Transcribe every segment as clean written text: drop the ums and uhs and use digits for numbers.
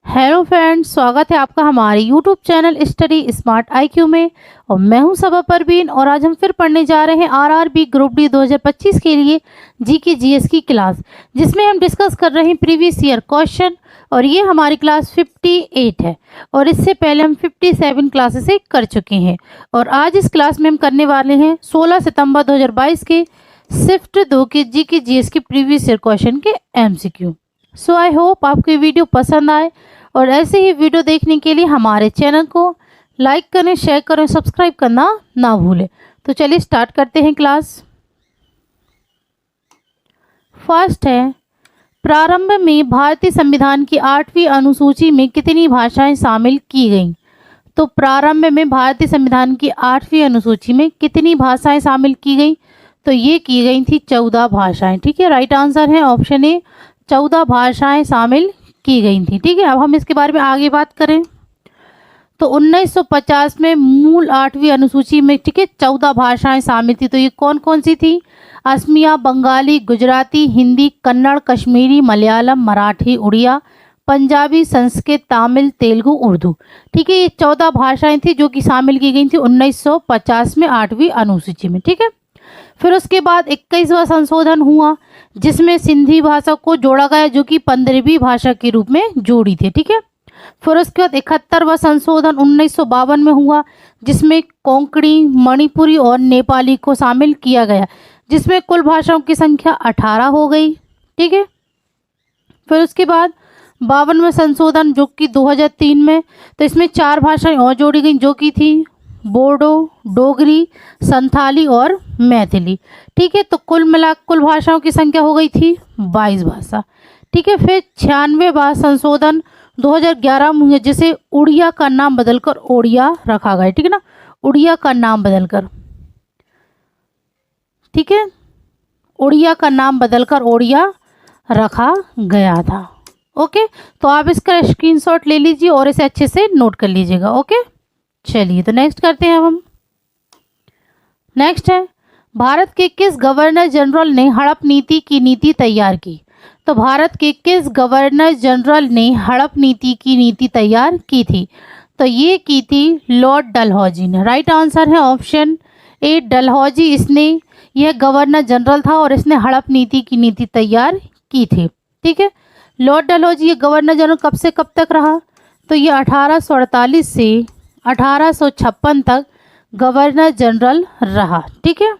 Hello friends, स्वागत है आपका हमारे YouTube channel study smart IQ में। और मैं हूं सबा परवीन और आज हम फिर पढ़ने जा रहे हैं आरआरबी ग्रुप डी 2025 के लिए जीके जीएस की क्लास, जिसमें हम डिस्कस कर रहे हैं प्रीवियस ईयर क्वेश्चन। और ये हमारी क्लास 58 है और इससे पहले हम 57 क्लासेस कर चुके हैं। और आज इस क्लास में हम करने वाले हैं 16 सितंबर 2022 के शिफ्ट 2 के जीके जीएस के प्रीवियस ईयर क्वेश्चन के एमसीक्यू। सो आई होप आपको ये वीडियो पसंद आए और ऐसे ही वीडियो देखने के लिए हमारे चैनल को लाइक करें, शेयर करें, सब्सक्राइब करना ना भूलें। तो चलिए स्टार्ट करते हैं क्लास। फर्स्ट है, प्रारंभ में भारतीय संविधान की 8वीं अनुसूची में कितनी भाषाएं शामिल की गईं? तो प्रारंभ में भारतीय संविधान की 8वीं अनुसूची में कितनी भाषाएं शामिल की गईं? तो ये की गई थी 14 भाषाएं। ठीक है, राइट आंसर है ऑप्शन ए, 14 भाषाएं शामिल की गई थी। ठीक है, अब हम इसके बारे में आगे बात करें तो 1950 में मूल 8वीं अनुसूची में, ठीक है, 14 भाषाएं शामिल थी। तो ये कौन कौन सी थी? असमिया, बंगाली, गुजराती, हिंदी, कन्नड़, कश्मीरी, मलयालम, मराठी, उड़िया, पंजाबी, संस्कृत, तमिल, तेलुगु, उर्दू। ठीक है, ये 14 भाषाएं थी जो कि शामिल की गई थी 1950 में 8वीं अनुसूची में। ठीक है, फिर उसके बाद 21वां संशोधन हुआ जिसमें सिंधी भाषा को जोड़ा गया जो कि 15वीं भाषा के रूप में जोड़ी थी। ठीक है, फिर उसके बाद 71वां संशोधन 1952 में हुआ जिसमें कोंकणी, मणिपुरी और नेपाली को शामिल किया गया, जिसमें कुल भाषाओं की संख्या 18 हो गई। ठीक है, फिर उसके बाद 52वां संशोधन जो कि 2003 में, तो इसमें 4 भाषाएं और जोड़ी गई जो कि थी बोडो, डोगरी, संथाली और मैथिली। ठीक है, तो कुल भाषाओं की संख्या हो गई थी 22 भाषा। ठीक है, फिर 96वां संशोधन 2011 में हुआ जिसे उड़िया का नाम बदलकर ओडिया रखा गया। ठीक है ना, उड़िया का नाम बदलकर, ठीक है, उड़िया का नाम बदलकर ओडिया रखा गया था। ओके, तो आप इसका स्क्रीनशॉट ले लीजिए और इसे अच्छे से नोट कर लीजिएगा। ओके, चलिए तो नेक्स्ट करते हैं। अब हम नेक्स्ट है, भारत के किस गवर्नर जनरल ने हड़प नीति की नीति तैयार की? तो भारत के किस गवर्नर जनरल ने हड़प नीति की नीति तैयार की थी? तो ये की थी लॉर्ड डलहौजी ने। राइट आंसर है ऑप्शन ए, डलहौजी। इसने, यह गवर्नर जनरल था और इसने हड़प नीति की नीति तैयार की थी। ठीक है, लॉर्ड डलहौजी ये गवर्नर जनरल कब से कब तक रहा? तो ये 1848 से 1856 तक गवर्नर जनरल रहा। ठीक है,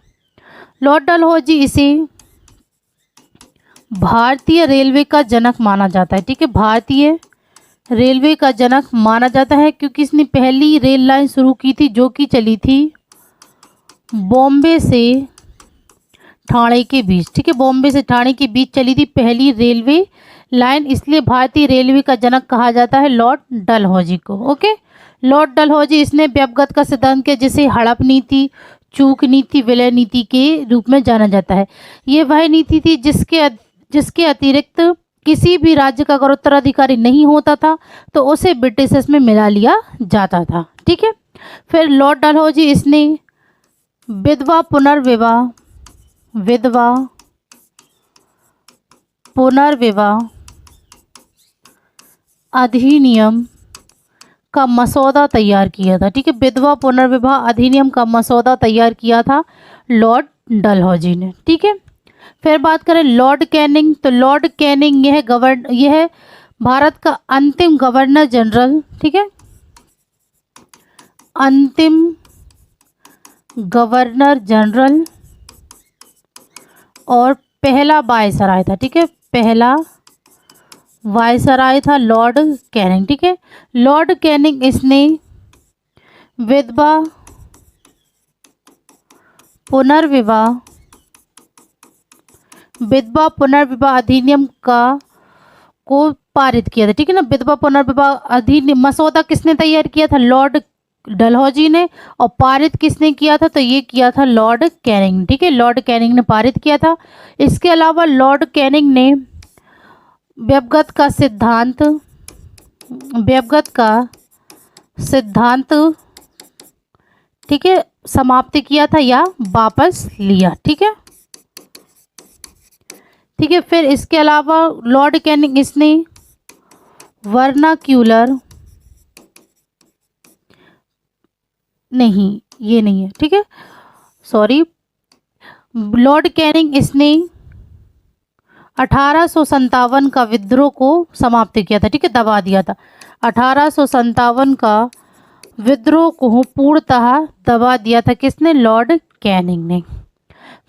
लॉर्ड डलहौजी इसे भारतीय रेलवे का जनक माना जाता है। ठीक है, भारतीय रेलवे का जनक माना जाता है क्योंकि इसने पहली रेल लाइन शुरू की थी जो कि चली थी बॉम्बे से ठाणे के बीच। ठीक है, बॉम्बे से ठाणे के बीच चली थी पहली रेलवे लाइन, इसलिए भारतीय रेलवे का जनक कहा जाता है लॉर्ड डलहौजी को। ओके, लॉर्ड डलहौजी इसने व्यवगत का सिद्धांत किया जिसे हड़प नीति, चूक नीति, विलय नीति के रूप में जाना जाता है। ये वह नीति थी जिसके अतिरिक्त किसी भी राज्य का अगर उत्तराधिकारी नहीं होता था तो उसे ब्रिटिशर्स में मिला लिया जाता था। ठीक है, फिर लॉर्ड डलहौजी इसने विधवा पुनर्विवाह अधिनियम का मसौदा तैयार किया था। ठीक है, विधवा पुनर्विवाह अधिनियम का मसौदा तैयार किया था लॉर्ड डलहौजी ने। ठीक है, फिर बात करें लॉर्ड कैनिंग, तो लॉर्ड कैनिंग यह भारत का अंतिम गवर्नर जनरल, ठीक है, अंतिम गवर्नर जनरल और पहला वायसराय था। ठीक है, पहला वायसराय था लॉर्ड कैनिंग। ठीक है, लॉर्ड कैनिंग इसने विधवा पुनर्विवाह अधिनियम को पारित किया था। ठीक है ना, विधवा पुनर्विवाह अधिनियम मसौदा किसने तैयार किया था? लॉर्ड डलहौजी ने। और पारित किसने किया था? तो ये किया था लॉर्ड कैनिंग। ठीक है, लॉर्ड कैनिंग ने पारित किया था। इसके अलावा लॉर्ड कैनिंग ने व्यवगत का सिद्धांत, ठीक है, समाप्त किया था या वापस लिया। ठीक है, ठीक है, फिर इसके अलावा लॉर्ड कैनिंग इसने वर्नाक्यूलर, नहीं ये नहीं है, ठीक है, सॉरी, लॉर्ड कैनिंग, इसने 1857 का विद्रोह को समाप्त किया था, ठीक है, दबा दिया था। 1857 का विद्रोह को पूर्णतः दबा दिया था किसने? लॉर्ड कैनिंग ने।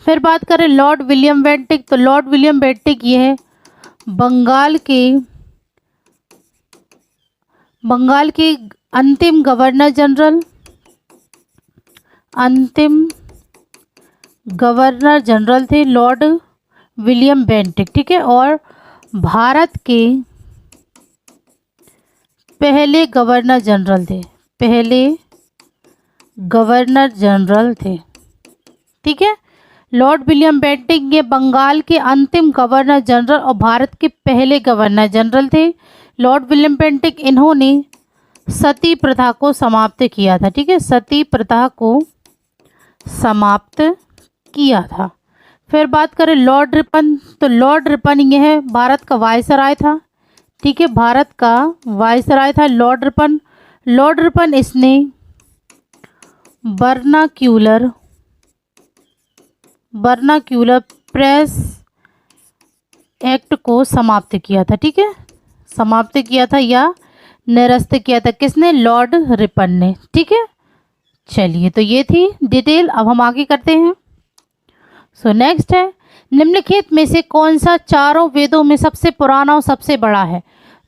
फिर बात करें लॉर्ड विलियम बेंटिक, तो लॉर्ड विलियम बेंटिक ये है बंगाल के अंतिम गवर्नर जनरल थे लॉर्ड विलियम बेंटिक, ठीक है, और भारत के पहले गवर्नर जनरल थे, ठीक है। लॉर्ड विलियम बेंटिक ये बंगाल के अंतिम गवर्नर जनरल और भारत के पहले गवर्नर जनरल थे। लॉर्ड विलियम बेंटिक इन्होंने सती प्रथा को समाप्त किया था, ठीक है, सती प्रथा को समाप्त किया था। फिर बात करें लॉर्ड रिपन, तो लॉर्ड रिपन यह भारत का वायसराय था, ठीक है, भारत का वायसराय था लॉर्ड रिपन इसने वर्नाक्यूलर प्रेस एक्ट को समाप्त किया था, ठीक है, समाप्त किया था या निरस्त किया था किसने? लॉर्ड रिपन ने, ठीक है। चलिए, तो ये थी डिटेल। अब हम आगे करते हैं। सो नेक्स्ट है, निम्नलिखित में से कौन सा चारों वेदों में सबसे पुराना और सबसे बड़ा है?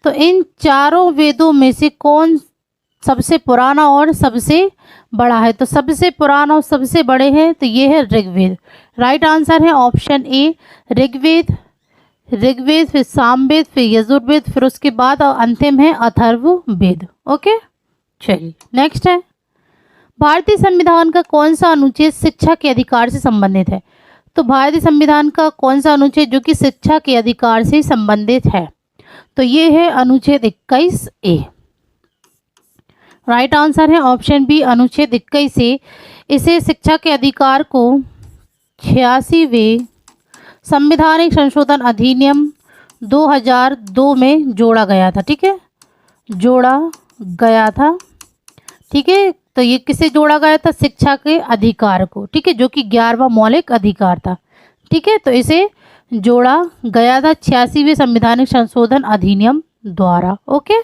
तो इन चारों वेदों में से कौन सबसे पुराना और सबसे बड़ा है? तो सबसे पुराना और सबसे बड़े हैं तो ये है ऋग्वेद। राइट आंसर है ऑप्शन ए ऋग्वेद, फिर सामवेद, फिर यजुर्वेद, फिर उसके बाद और अंतिम है अथर्ववेद। ओके, चलिए नेक्स्ट है, भारतीय संविधान का कौन सा अनुच्छेद शिक्षा के अधिकार से संबंधित है? तो भारतीय संविधान का कौन सा अनुच्छेद जो कि शिक्षा के अधिकार से संबंधित है? तो ये है अनुच्छेद 21A। राइट आंसर है ऑप्शन बी अनुच्छेद 21A। इसे शिक्षा के अधिकार को 86वें संवैधानिक संशोधन अधिनियम 2002 में जोड़ा गया था, ठीक है, जोड़ा गया था, ठीक है। तो ये किसे जोड़ा गया था? शिक्षा के अधिकार को, ठीक है, जो कि 11वां मौलिक अधिकार था, ठीक है। तो इसे जोड़ा गया था 86वें संवैधानिक संशोधन अधिनियम द्वारा। ओके,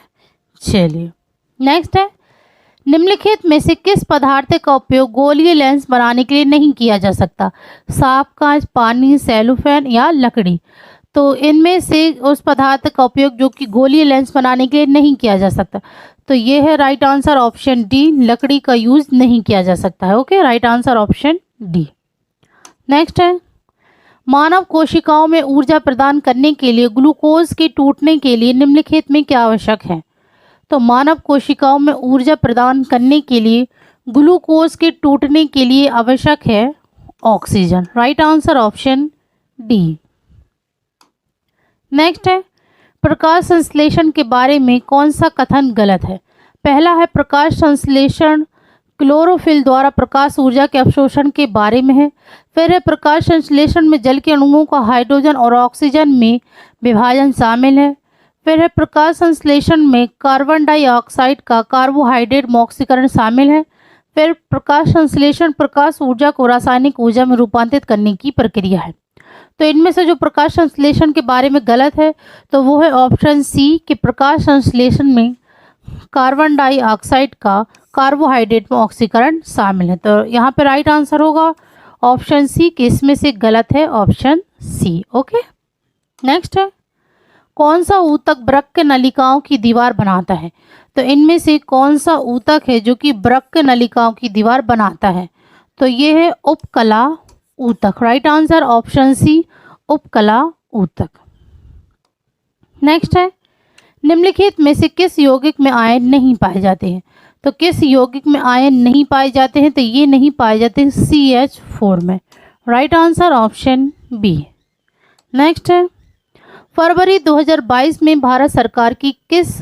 चलिए नेक्स्ट है, निम्नलिखित में से किस पदार्थ का उपयोग गोलीय लेंस बनाने के लिए नहीं किया जा सकता? साफ कांच, पानी, सेलोफेन या लकड़ी? तो इनमें से उस पदार्थ का उपयोग जो कि गोलीय लेंस बनाने के लिए नहीं किया जा सकता, तो ये है राइट आंसर ऑप्शन डी, लकड़ी का यूज नहीं किया जा सकता है। Okay, right answer option D. Next है, मानव कोशिकाओं में ऊर्जा प्रदान करने के लिए ग्लूकोज के टूटने के लिए निम्नलिखित में क्या आवश्यक है? तो मानव कोशिकाओं में ऊर्जा प्रदान करने के लिए ग्लूकोज के टूटने के लिए आवश्यक है oxygen. Right answer option D. Next है, प्रकाश संश्लेषण के बारे में कौन सा कथन गलत है? पहला है प्रकाश संश्लेषण क्लोरोफिल द्वारा प्रकाश ऊर्जा के अवशोषण के बारे में है। फिर है प्रकाश संश्लेषण में जल के अणुओं का हाइड्रोजन और ऑक्सीजन में विभाजन शामिल है। फिर है प्रकाश संश्लेषण में कार्बन डाइऑक्साइड का कार्बोहाइड्रेट में ऑक्सीकरण शामिल है। फिर प्रकाश संश्लेषण प्रकाश ऊर्जा को रासायनिक ऊर्जा में रूपांतरित करने की प्रक्रिया है। तो इनमें से जो प्रकाश संश्लेषण के बारे में गलत है तो वो है ऑप्शन सी कि प्रकाश संश्लेषण में कार्बन डाइऑक्साइड का कार्बोहाइड्रेट में ऑक्सीकरण शामिल है। तो यहाँ पे राइट आंसर होगा ऑप्शन सी कि इसमें से गलत है ऑप्शन सी। ओके, नेक्स्ट है, कौन सा ऊतक वृक्क नलिकाओं की दीवार बनाता है? तो इनमें से कौन सा ऊतक है जो कि वृक्क नलिकाओं की दीवार बनाता है? तो ये है उपकला ऊतक। राइट आंसर ऑप्शन सी उपकला ऊतक। नेक्स्ट है, निम्नलिखित में से किस यौगिक में आयन नहीं पाए जाते हैं? तो किस यौगिक में आयन नहीं पाए जाते हैं? तो ये नहीं पाए जाते CH4 में। Right answer option B. Next है, फरवरी 2022 में भारत सरकार की किस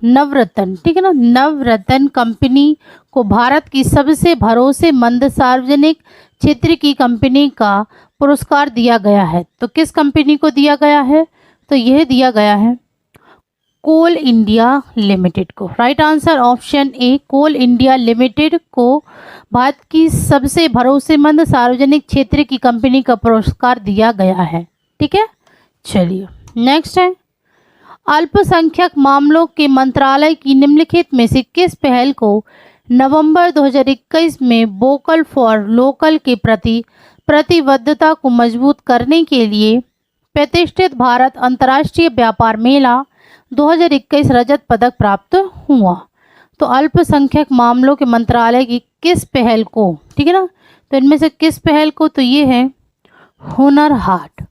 नवरत्न, ठीक है ना, नवरत्न कंपनी को भारत की सबसे भरोसेमंद सार्वजनिक क्षेत्र की कंपनी का पुरस्कार दिया गया है? तो किस कंपनी को दिया गया है? तो यह दिया गया है कोल इंडिया लिमिटेड को। Right answer option A, coal India limited को भारत की सबसे भरोसेमंद सार्वजनिक क्षेत्र की कंपनी का पुरस्कार दिया गया है। ठीक है, चलिए नेक्स्ट है, अल्पसंख्यक मामलों के मंत्रालय की निम्नलिखित में से किस पहल को नवंबर 2021 में वोकल फॉर लोकल के प्रति प्रतिबद्धता को मजबूत करने के लिए प्रतिष्ठित भारत अंतर्राष्ट्रीय व्यापार मेला 2021 रजत पदक प्राप्त हुआ? तो अल्पसंख्यक मामलों के मंत्रालय की किस पहल को, ठीक है ना, तो इनमें से किस पहल को, तो ये है हुनर हाट।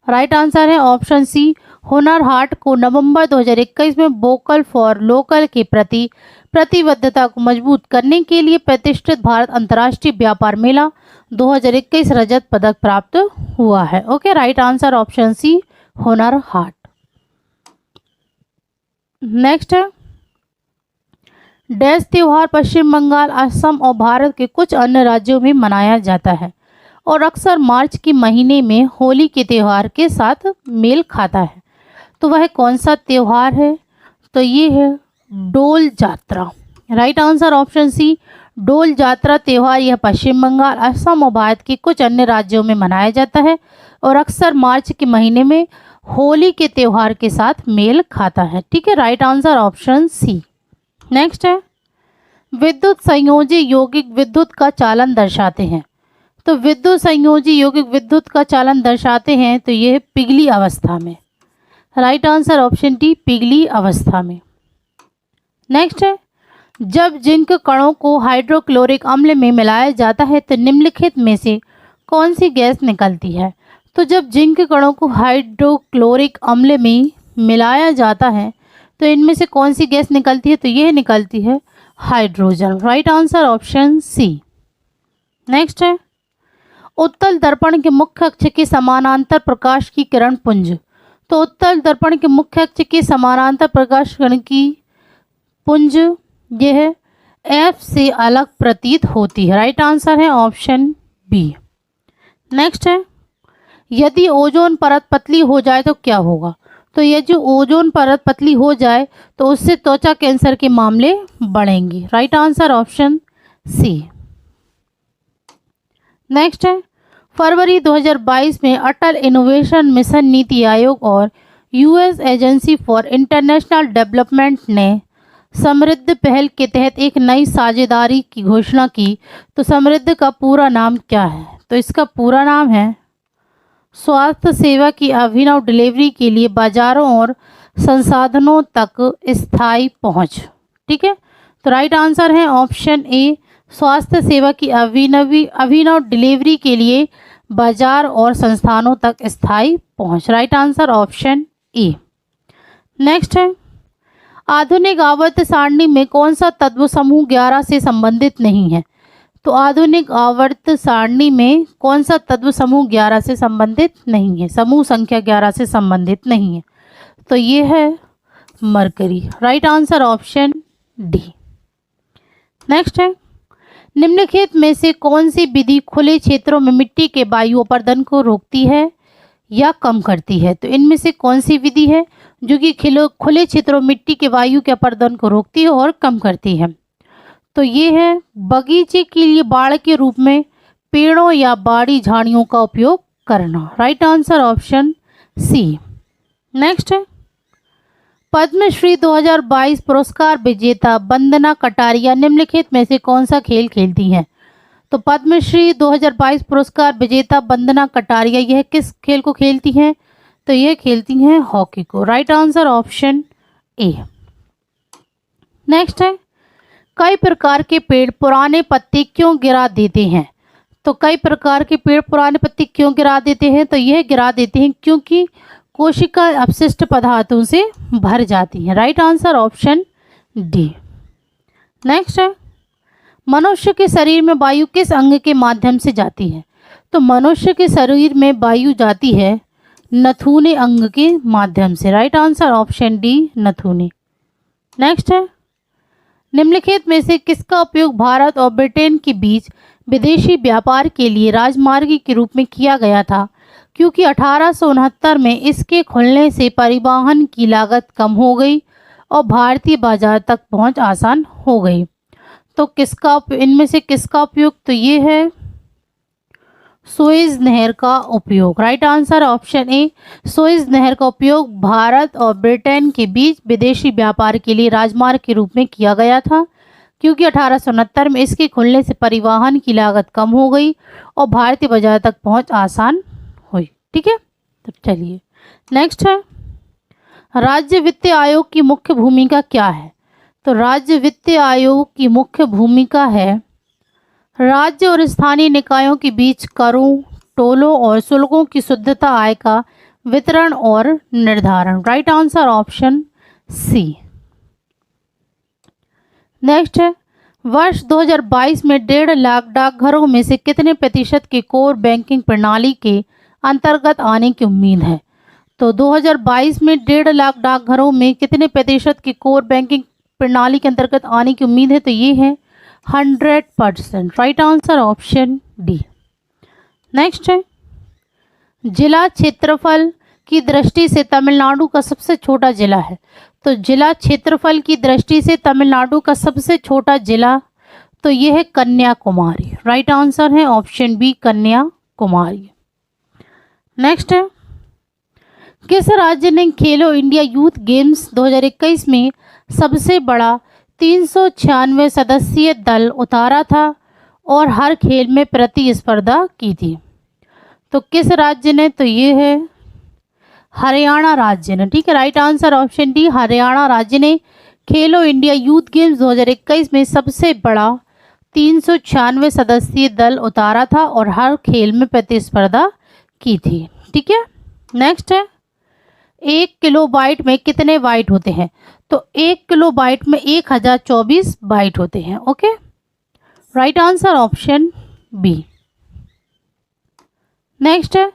राइट आंसर है ऑप्शन सी, हुनर हाट को नवंबर 2021 में वोकल फॉर लोकल के प्रति प्रतिबद्धता को मजबूत करने के लिए प्रतिष्ठित भारत अंतर्राष्ट्रीय व्यापार मेला 2021 रजत पदक प्राप्त हुआ है। Okay, right answer option C, Hunar Haat. Next है, डैश त्योहार पश्चिम बंगाल, असम और भारत के कुछ अन्य राज्यों में मनाया जाता है और अक्सर मार्च के महीने में होली के त्यौहार के साथ मेल खाता है। तो वह कौन सा त्यौहार है? तो ये है डोल जात्रा। राइट आंसर ऑप्शन सी, डोल जात्रा त्यौहार यह पश्चिम बंगाल, असम और भारत के कुछ अन्य राज्यों में मनाया जाता है और अक्सर मार्च के महीने में होली के त्यौहार के साथ मेल खाता है। ठीक है, right answer option C. Next है, विद्युत संयोजी यौगिक विद्युत का चालन दर्शाते हैं। तो विद्युत संयोजी यौगिक विद्युत का चालन दर्शाते हैं, तो यह पिघली अवस्था में। राइट आंसर ऑप्शन डी, पिघली अवस्था में। नेक्स्ट है, जब जिंक कणों को हाइड्रोक्लोरिक अम्ल में मिलाया जाता है तो निम्नलिखित में से कौन सी गैस निकलती है? तो जब जिंक कणों को हाइड्रोक्लोरिक अम्ल में मिलाया जाता है तो इनमें से कौन सी गैस निकलती है? तो यह निकलती है hydrogen. Right answer option C. Next है, उत्तल दर्पण के मुख्य अक्ष के समानांतर प्रकाश की किरण पुंज। तो उत्तल दर्पण के मुख्य अक्ष के समानांतर प्रकाश किरण की पुंज यह एफ से अलग प्रतीत होती है। राइट आंसर है ऑप्शन बी। नेक्स्ट है, यदि ओजोन परत पतली हो जाए तो क्या होगा? तो ये जो ओजोन परत पतली हो जाए तो उससे त्वचा कैंसर के मामले बढ़ेंगे। Right answer option C. Next है, फरवरी 2022 में अटल इनोवेशन मिशन नीति आयोग और US agency for international development ने समृद्ध पहल के तहत एक नई साझेदारी की घोषणा की। तो समृद्ध का पूरा नाम क्या है? तो इसका पूरा नाम है स्वास्थ्य सेवा की अभिनव डिलीवरी के लिए बाजारों और संसाधनों तक स्थायी पहुंच। ठीक है, तो राइट आंसर है ऑप्शन ए, स्वास्थ्य सेवा की अभिनव डिलीवरी के लिए बाजार और संस्थानों तक स्थायी पहुंच। राइट आंसर ऑप्शन ए। नेक्स्ट है, आधुनिक आवर्त सारणी में कौन सा तत्व समूह 11 से संबंधित नहीं है? तो आधुनिक आवर्त सारणी में कौन सा तत्व समूह 11 से संबंधित नहीं है, समूह संख्या 11 से संबंधित नहीं है? तो ये है mercury. Right answer option D. Next है, निम्नलिखित में से कौन सी विधि खुले क्षेत्रों में मिट्टी के वायु अपरदन को रोकती है या कम करती है? तो इनमें से कौन सी विधि है जो कि खुले क्षेत्रों में मिट्टी के वायु के अपरदन को रोकती है और कम करती है? तो ये है बगीचे के लिए बाड़ के रूप में पेड़ों या बाड़ी झाड़ियों का उपयोग करना। Right answer option C. Next है, पद्मश्री 2022 पुरस्कार विजेता वंदना कटारिया निम्नलिखित में से कौन सा खेल खेलती हैं? तो पद्मश्री 2022 पुरस्कार विजेता वंदना कटारिया यह किस खेल को खेलती हैं? तो यह खेलती हैं हॉकी को। राइट आंसर ऑप्शन ए। नेक्स्ट है, कई प्रकार के पेड़ पुराने पत्ते क्यों गिरा देते हैं? तो कई प्रकार के पेड़ पुराने पत्ते क्यों गिरा देते हैं? तो यह गिरा देते हैं क्योंकि कोशिका अपशिष्ट पदार्थों से भर जाती हैं। Right answer option D. Next है, मनुष्य के शरीर में वायु किस अंग के माध्यम से जाती है? तो मनुष्य के शरीर में वायु जाती है नथुने अंग के माध्यम से। राइट आंसर ऑप्शन डी, नथुने। नेक्स्ट है, निम्नलिखित में से किसका उपयोग भारत और ब्रिटेन के बीच विदेशी व्यापार के लिए राजमार्ग के रूप में किया गया था? क्योंकि 1869 में इसके खुलने से परिवहन की लागत कम हो गई और भारतीय बाजार तक पहुंच आसान हो गई। तो इनमें से किसका उपयोग? तो ये है सुएज नहर का उपयोग। राइट आंसर ऑप्शन ए, सुएज नहर का उपयोग भारत और ब्रिटेन के बीच विदेशी व्यापार के लिए राजमार्ग के रूप में किया गया था, क्योंकि 1869 में इसके खुलने से परिवहन की लागत कम हो गई और भारतीय बाजार तक पहुंच आसान हुई। ठीक है, तो चलिए नेक्स्ट है, राज्य वित्त आयोग की मुख्य भूमिका क्या है? तो राज्य वित्त आयोग की मुख्य भूमिका है राज्य और स्थानीय निकायों के बीच करों, टोलों और शुल्कों की शुद्धता, आय का वितरण और निर्धारण। Right answer option C. Next है, वर्ष 2022 में 1.5 लाख डाकघरों में से कितने प्रतिशत के कोर बैंकिंग प्रणाली के अंतर्गत आने की उम्मीद है? तो 2022 में 1.5 लाख डाकघरों में कितने प्रतिशत के कोर बैंकिंग प्रणाली के अंतर्गत आने की उम्मीद है? तो ये है 100%। Right answer option D. Next है, जिला क्षेत्रफल की दृष्टि से तमिलनाडु का सबसे छोटा जिला है। तो जिला क्षेत्रफल की दृष्टि से तमिलनाडु का सबसे छोटा जिला तो यह है कन्याकुमारी। राइट आंसर है ऑप्शन बी, कन्याकुमारी। नेक्स्ट है, किस राज्य ने खेलो इंडिया यूथ गेम्स 2021 में सबसे बड़ा 396 सदस्यीय दल उतारा था और हर खेल में प्रतिस्पर्धा की थी? तो किस राज्य ने? तो ये है हरियाणा राज्य ने। ठीक है, right answer option D, Haryana राज्य ने खेलो इंडिया यूथ गेम्स 2021 में सबसे बड़ा 396 सदस्यीय दल उतारा था और हर खेल में प्रतिस्पर्धा की थी। ठीक है, नेक्स्ट है, 1 किलोबाइट में कितने बाइट होते हैं? तो 1 किलोबाइट में 1024 बाइट होते हैं। Okay, right answer option B. Next है,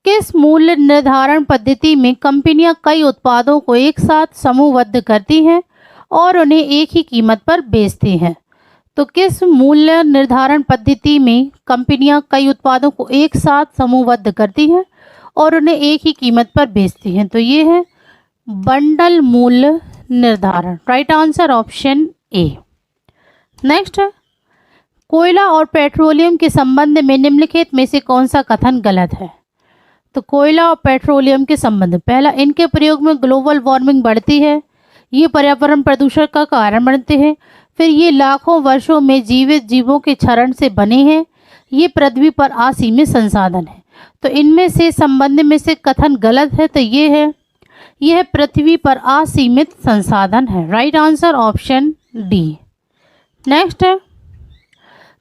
किस मूल्य निर्धारण पद्धति में कंपनियां कई उत्पादों को एक साथ समूहबद्ध करती हैं और उन्हें एक ही कीमत पर बेचती हैं? तो किस मूल्य निर्धारण पद्धति में कंपनियां कई उत्पादों को एक साथ समूहबद्ध करती हैं और उन्हें एक ही कीमत पर बेचती हैं? तो ये है बंडल मूल्य निर्धारण। राइट आंसर ऑप्शन ए। नेक्स्ट है, कोयला और पेट्रोलियम के संबंध में निम्नलिखित में से कौन सा कथन गलत है? तो कोयला और पेट्रोलियम के संबंध, पहला, इनके प्रयोग में ग्लोबल वार्मिंग बढ़ती है, ये पर्यावरण प्रदूषण का कारण बनते हैं। फिर ये लाखों वर्षों में जीवित जीवों के क्षरण से बने हैं, ये पृथ्वी पर असीमित संसाधन है। तो इनमें से संबंध में से कथन गलत है, तो ये है यह पृथ्वी पर असीमित संसाधन है। Right answer option D. Next है,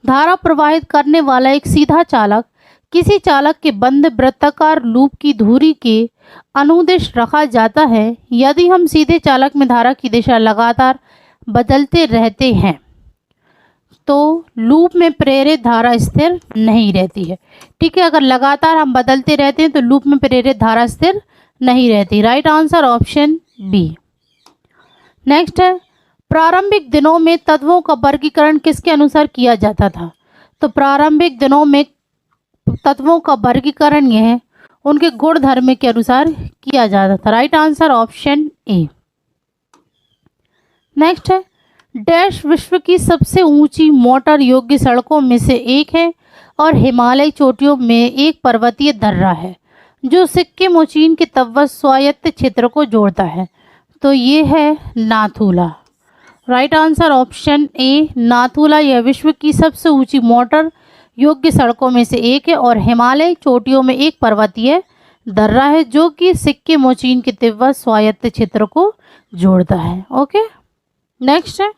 धारा प्रवाहित करने वाला एक सीधा चालक किसी चालक के बंद वृत्ताकार लूप की धुरी के अनुदिश रखा जाता है यदि हम सीधे चालक में धारा की दिशा लगातार बदलते रहते हैं तो लूप में प्रेरित धारा स्थिर नहीं रहती है। ठीक है, अगर लगातार हम बदलते रहते हैं तो लूप में प्रेरित धारा स्थिर नहीं रहती। Right answer option B. Next है, प्रारंभिक दिनों में तत्वों का वर्गीकरण किसके अनुसार किया जाता था? तो प्रारंभिक दिनों में तत्वों का वर्गीकरण यह उनके गुण धर्म के अनुसार किया जाता था। राइट आंसर ऑप्शन ए। नेक्स्ट है, डैश विश्व की सबसे ऊंची मोटर योग्य सड़कों में से एक है और हिमालय चोटियों में एक पर्वतीय दर्रा है जो सिक्किम और चीन के तिब्बत स्वायत्त क्षेत्र को जोड़ता है। तो ये है नाथुला। राइट आंसर ऑप्शन ए, नाथुला। यह विश्व की सबसे ऊंची मोटर योग्य सड़कों में से एक है और हिमालय चोटियों में एक पर्वतीय दर्रा है जो कि सिक्किम और चीन के तिब्बत स्वायत्त क्षेत्र को जोड़ता है। ओके, नेक्स्ट है,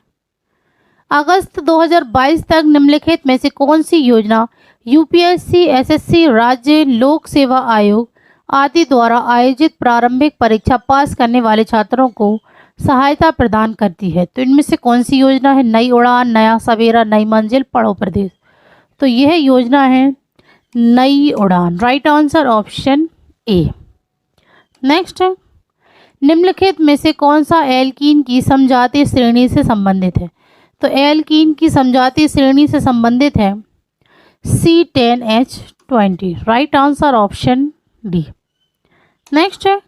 अगस्त 2022 तक निम्नलिखित में से कौन सी योजना यूपीएससी, एसएससी, राज्य लोक सेवा आयोग आदि द्वारा आयोजित प्रारंभिक परीक्षा पास करने वाले छात्रों को सहायता प्रदान करती है? तो इनमें से कौन सी योजना है? नई उड़ान, नया सवेरा, नई मंजिल, पढ़ो प्रदेश। तो यह योजना है नई उड़ान। राइट आंसर ऑप्शन ए। नेक्स्ट है, निम्नलिखित में से कौन सा एल्कीन की समजातीय श्रेणी से संबंधित है? तो एल्कीन की समजातीय श्रेणी से संबंधित है C10H20। Right answer option D. Next है,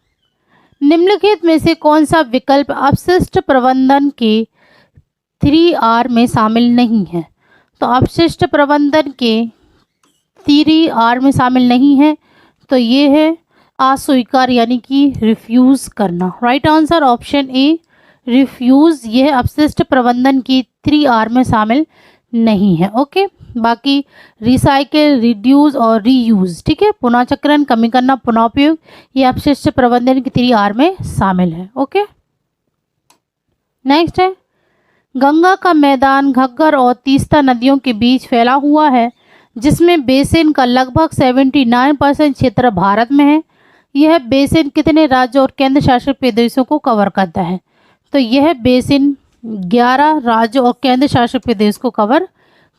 निम्नलिखित में से कौन सा विकल्प अपशिष्ट प्रबंधन के 3R में शामिल नहीं है? तो अपशिष्ट प्रबंधन के 3R में शामिल नहीं है, तो ये है अस्वीकार यानी कि रिफ्यूज़ करना। राइट आंसर ऑप्शन ए रिफ्यूज़, यह अपशिष्ट प्रबंधन की 3R में शामिल नहीं है। ओके, बाकी रिसाइकिल, रिड्यूस और रीयूज, ठीक है, पुनःचक्रण, कमी करना, पुनः उपयोग, ये अपशिष्ट प्रबंधन की 3R में शामिल है। ओके, नेक्स्ट है, गंगा का मैदान घग्गर और तीस्ता नदियों के बीच फैला हुआ है, जिसमें बेसिन का लगभग 79% क्षेत्र भारत में है। यह बेसिन कितने राज्यों और केंद्र शासित प्रदेशों को कवर करता है? तो यह बेसिन 11 राज्यों और केंद्र शासित प्रदेश को कवर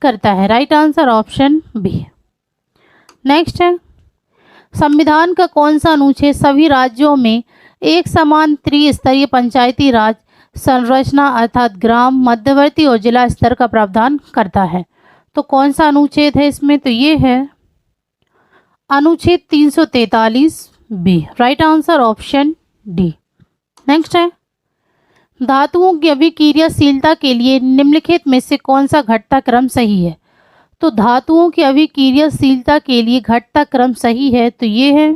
करता है। Right answer option B. Next है, संविधान का कौन सा अनुच्छेद सभी राज्यों में एक समान त्रिस्तरीय पंचायती राज संरचना अर्थात ग्राम, मध्यवर्ती और जिला स्तर का प्रावधान करता है? तो कौन सा अनुच्छेद है इसमें? तो ये है अनुच्छेद 343 B. Right answer option D. Next है, धातुओं की अभिक्रियाशीलता के लिए निम्नलिखित में से कौन सा घटता क्रम सही है? तो धातुओं की अभिक्रियाशीलता के लिए घटता क्रम सही है, तो ये है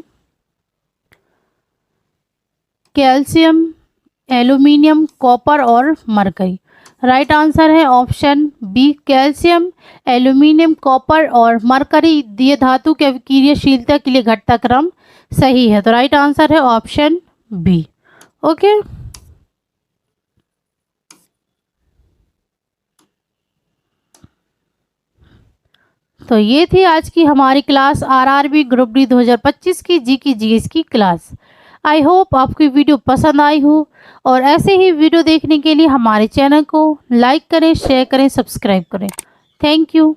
कैल्शियम, एल्यूमिनियम, कॉपर और मरकरी। राइट आंसर है option B, calcium, aluminium, copper और मरकरी, ये धातु की अभिक्रियाशीलता के लिए घटता क्रम सही है। तो राइट आंसर है ऑप्शन बी। ओके, तो ये थी आज की हमारी क्लास आरआरबी ग्रुप डी 2025 की जी की जीएस की क्लास। आई होप आपकी वीडियो पसंद आई हो, और ऐसे ही वीडियो देखने के लिए हमारे चैनल को लाइक करें, शेयर करें, सब्सक्राइब करें। Thank you.